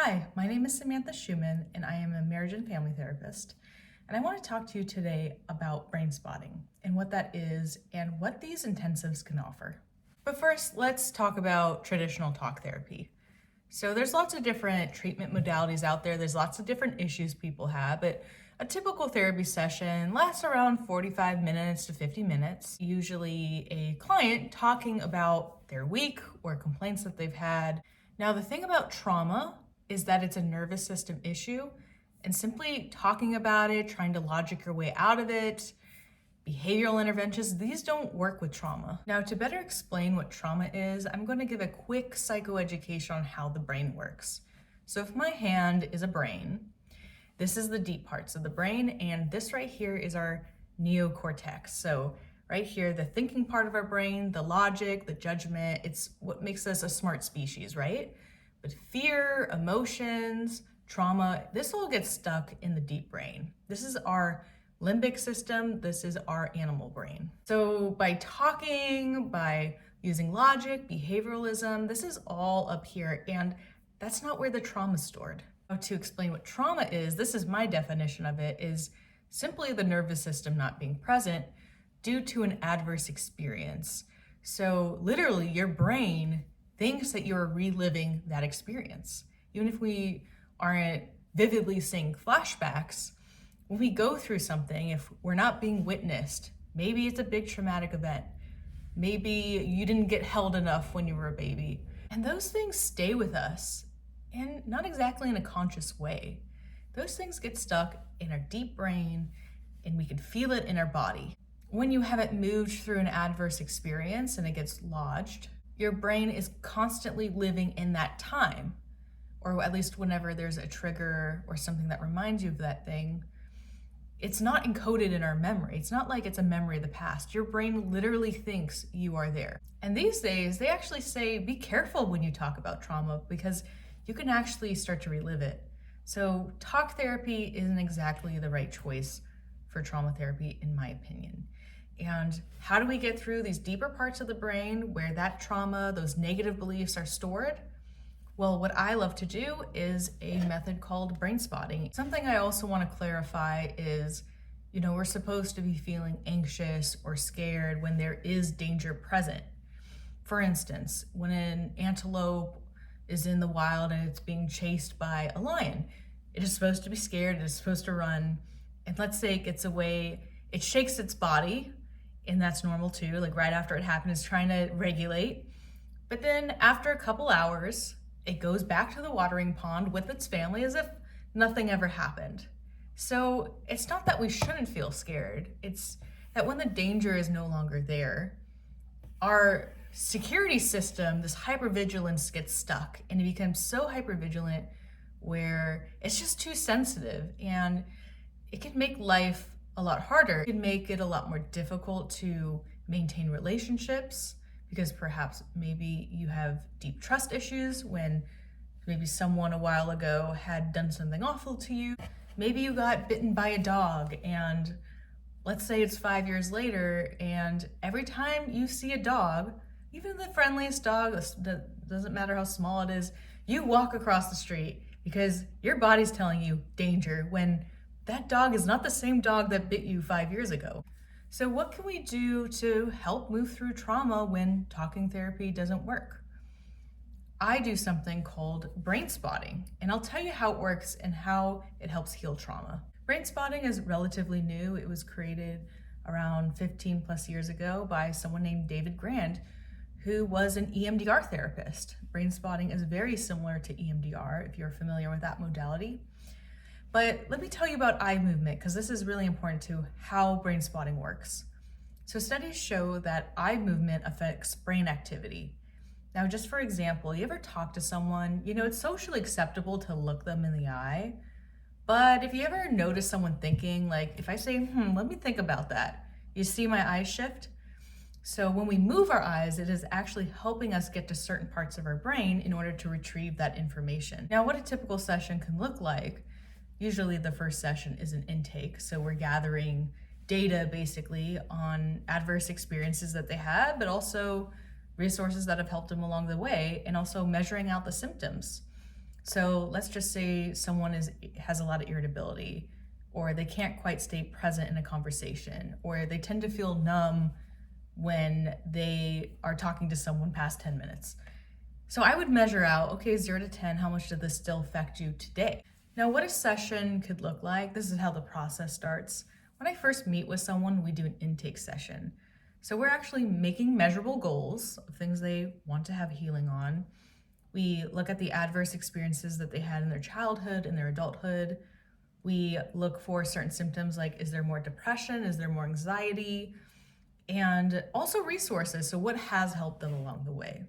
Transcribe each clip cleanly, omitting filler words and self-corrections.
Hi, my name is Samantha Schumann, and I am a marriage and family therapist. And I want to talk to you today about brain spotting and what that is and what these intensives can offer. But first, let's talk about traditional talk therapy. So there's lots of different treatment modalities out there. There's lots of different issues people have, but a typical therapy session lasts around 45 minutes to 50 minutes. Usually a client talking about their week or complaints that they've had. Now, the thing about trauma is that it's a nervous system issue, and simply talking about it, trying to logic your way out of it, behavioral interventions, these don't work with trauma. Now, to better explain what trauma is, I'm going to give a quick psychoeducation on how the brain works. So if my hand is a brain, this is the deep parts of the brain, and this right here is our neocortex. So right here, the thinking part of our brain, the logic, the judgment, it's what makes us a smart species, right? But fear, emotions, trauma, this all gets stuck in the deep brain. This is our limbic system, this is our animal brain. So by talking, by using logic, behavioralism, this is all up here, and that's not where the trauma is stored. To explain what trauma is, this is my definition of it, is simply the nervous system not being present due to an adverse experience. So literally your brain thinks that you're reliving that experience. Even if we aren't vividly seeing flashbacks, when we go through something, if we're not being witnessed, maybe it's a big traumatic event, maybe you didn't get held enough when you were a baby, and those things stay with us, and not exactly in a conscious way. Those things get stuck in our deep brain, and we can feel it in our body. When you haven't moved through an adverse experience and it gets lodged, your brain is constantly living in that time, or at least whenever there's a trigger or something that reminds you of that thing. It's not encoded in our memory. It's not like it's a memory of the past. Your brain literally thinks you are there. And these days, they actually say, be careful when you talk about trauma because you can actually start to relive it. So talk therapy isn't exactly the right choice for trauma therapy, in my opinion. And how do we get through these deeper parts of the brain where that trauma, those negative beliefs are stored? Well, what I love to do is a method called brain spotting. Something I also want to clarify is, we're supposed to be feeling anxious or scared when there is danger present. For instance, when an antelope is in the wild and it's being chased by a lion, it is supposed to be scared, it is supposed to run, and let's say it gets away, it shakes its body, and that's normal too, like right after it happened, it's trying to regulate. But then after a couple hours, it goes back to the watering pond with its family as if nothing ever happened. So it's not that we shouldn't feel scared, it's that when the danger is no longer there, our security system, this hypervigilance gets stuck, and it becomes so hypervigilant where it's just too sensitive, and it can make life a lot harder. It can make it a lot more difficult to maintain relationships because perhaps maybe you have deep trust issues when maybe someone a while ago had done something awful to you. Maybe you got bitten by a dog, and let's say it's 5 years later, and every time you see a dog, even the friendliest dog, that doesn't matter how small it is, you walk across the street because your body's telling you danger when that dog is not the same dog that bit you 5 years ago. So what can we do to help move through trauma when talking therapy doesn't work? I do something called brain spotting, and I'll tell you how it works and how it helps heal trauma. Brain spotting is relatively new. It was created around 15 plus years ago by someone named David Grand, who was an EMDR therapist. Brain spotting is very similar to EMDR, if you're familiar with that modality. But let me tell you about eye movement, because this is really important to how brain spotting works. So studies show that eye movement affects brain activity. Now, just for example, you ever talk to someone, it's socially acceptable to look them in the eye, but if you ever notice someone thinking, like if I say, let me think about that, you see my eyes shift? So when we move our eyes, it is actually helping us get to certain parts of our brain in order to retrieve that information. Now, what a typical session can look like, usually the first session is an intake. So we're gathering data basically on adverse experiences that they had, but also resources that have helped them along the way, and also measuring out the symptoms. So let's just say someone has a lot of irritability, or they can't quite stay present in a conversation, or they tend to feel numb when they are talking to someone past 10 minutes. So I would measure out, okay, 0 to 10, how much did this still affect you today? Now, what a session could look like, this is how the process starts. When I first meet with someone, we do an intake session. So we're actually making measurable goals of things they want to have healing on. We look at the adverse experiences that they had in their childhood and their adulthood. We look for certain symptoms like, is there more depression? Is there more anxiety? And also resources, so what has helped them along the way.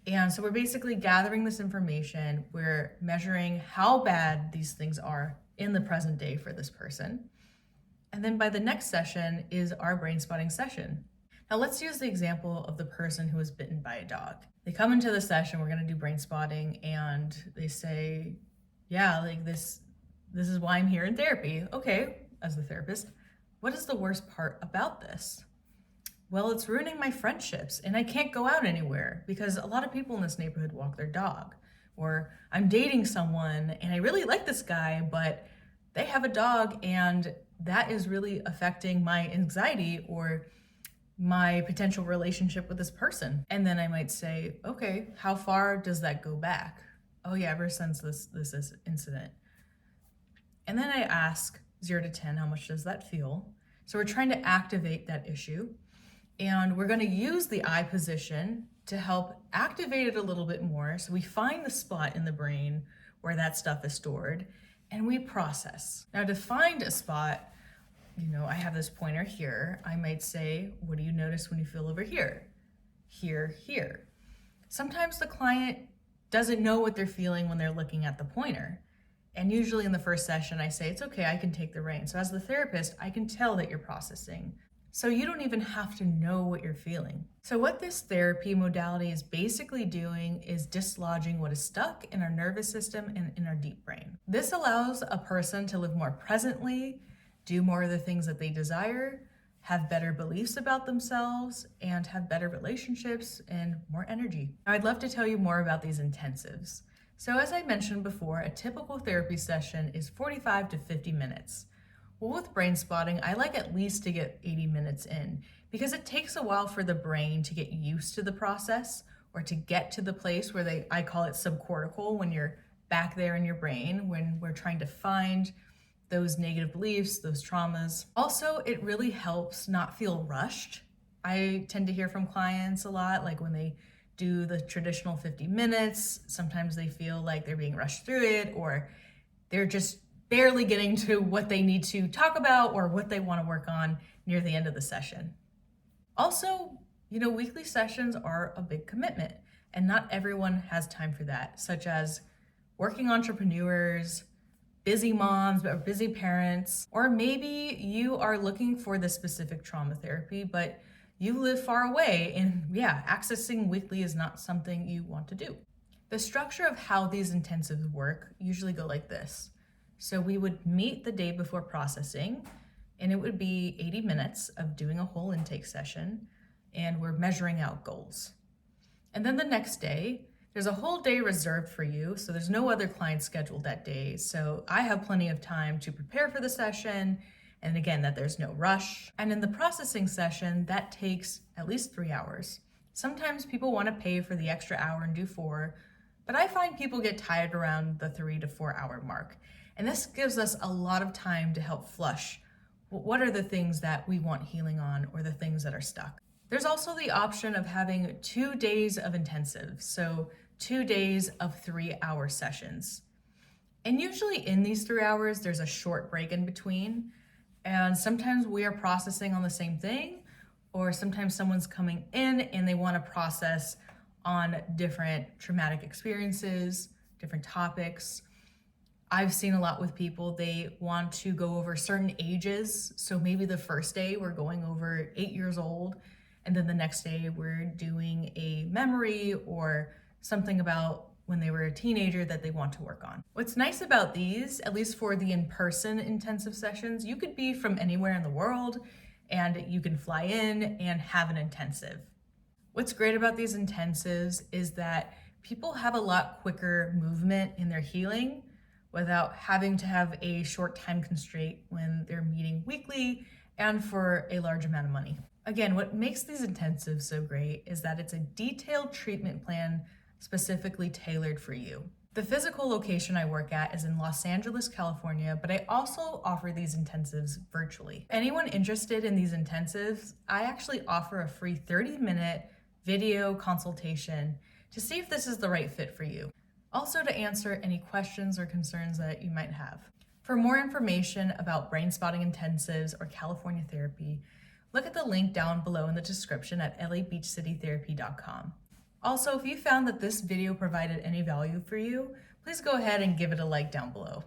And so we're basically gathering this information, we're measuring how bad these things are in the present day for this person. And then by the next session is our brain spotting session. Now let's use the example of the person who was bitten by a dog. They come into the session, we're gonna do brain spotting, and they say, yeah, like this is why I'm here in therapy. Okay, as the therapist, what is the worst part about this? Well, it's ruining my friendships and I can't go out anywhere because a lot of people in this neighborhood walk their dog. Or I'm dating someone and I really like this guy, but they have a dog and that is really affecting my anxiety or my potential relationship with this person. And then I might say, okay, how far does that go back? Oh yeah, ever since this incident. And then I ask 0 to 10, how much does that feel? So we're trying to activate that issue. And we're going to use the eye position to help activate it a little bit more. So we find the spot in the brain where that stuff is stored and we process. Now to find a spot, I have this pointer here. I might say, what do you notice when you feel over here? Here, here. Sometimes the client doesn't know what they're feeling when they're looking at the pointer. And usually in the first session, I say, it's okay, I can take the reins. So as the therapist, I can tell that you're processing. So you don't even have to know what you're feeling. So what this therapy modality is basically doing is dislodging what is stuck in our nervous system and in our deep brain. This allows a person to live more presently, do more of the things that they desire, have better beliefs about themselves, and have better relationships and more energy. Now, I'd love to tell you more about these intensives. So as I mentioned before, a typical therapy session is 45 to 50 minutes. Well, with brain spotting, I like at least to get 80 minutes in because it takes a while for the brain to get used to the process or to get to the place where I call it subcortical, when you're back there in your brain, when we're trying to find those negative beliefs, those traumas. Also, it really helps not feel rushed. I tend to hear from clients a lot, like when they do the traditional 50 minutes, sometimes they feel like they're being rushed through it or they're just barely getting to what they need to talk about or what they want to work on near the end of the session. Also, weekly sessions are a big commitment and not everyone has time for that, such as working entrepreneurs, busy moms, or busy parents, or maybe you are looking for the specific trauma therapy, but you live far away and accessing weekly is not something you want to do. The structure of how these intensives work usually go like this. So we would meet the day before processing, and it would be 80 minutes of doing a whole intake session, and we're measuring out goals. And then the next day, there's a whole day reserved for you, so there's no other clients scheduled that day. So I have plenty of time to prepare for the session, and again, that there's no rush. And in the processing session, that takes at least 3 hours. Sometimes people want to pay for the extra hour and do 4, but I find people get tired around the 3 to 4 hour mark. And this gives us a lot of time to help flush what are the things that we want healing on or the things that are stuck. There's also the option of having 2 days of intensives, so 2 days of 3-hour sessions. And usually in these 3 hours, there's a short break in between. And sometimes we are processing on the same thing, or sometimes someone's coming in and they want to process on different traumatic experiences, different topics. I've seen a lot with people, they want to go over certain ages. So maybe the first day we're going over 8 years old, and then the next day we're doing a memory or something about when they were a teenager that they want to work on. What's nice about these, at least for the in-person intensive sessions, you could be from anywhere in the world and you can fly in and have an intensive. What's great about these intensives is that people have a lot quicker movement in their healing without having to have a short time constraint when they're meeting weekly and for a large amount of money. Again, what makes these intensives so great is that it's a detailed treatment plan specifically tailored for you. The physical location I work at is in Los Angeles, California, but I also offer these intensives virtually. Anyone interested in these intensives, I actually offer a free 30-minute video consultation to see if this is the right fit for you. Also to answer any questions or concerns that you might have. For more information about Brainspotting Intensives or California therapy, look at the link down below in the description at labeachcitytherapy.com. Also, if you found that this video provided any value for you, please go ahead and give it a like down below.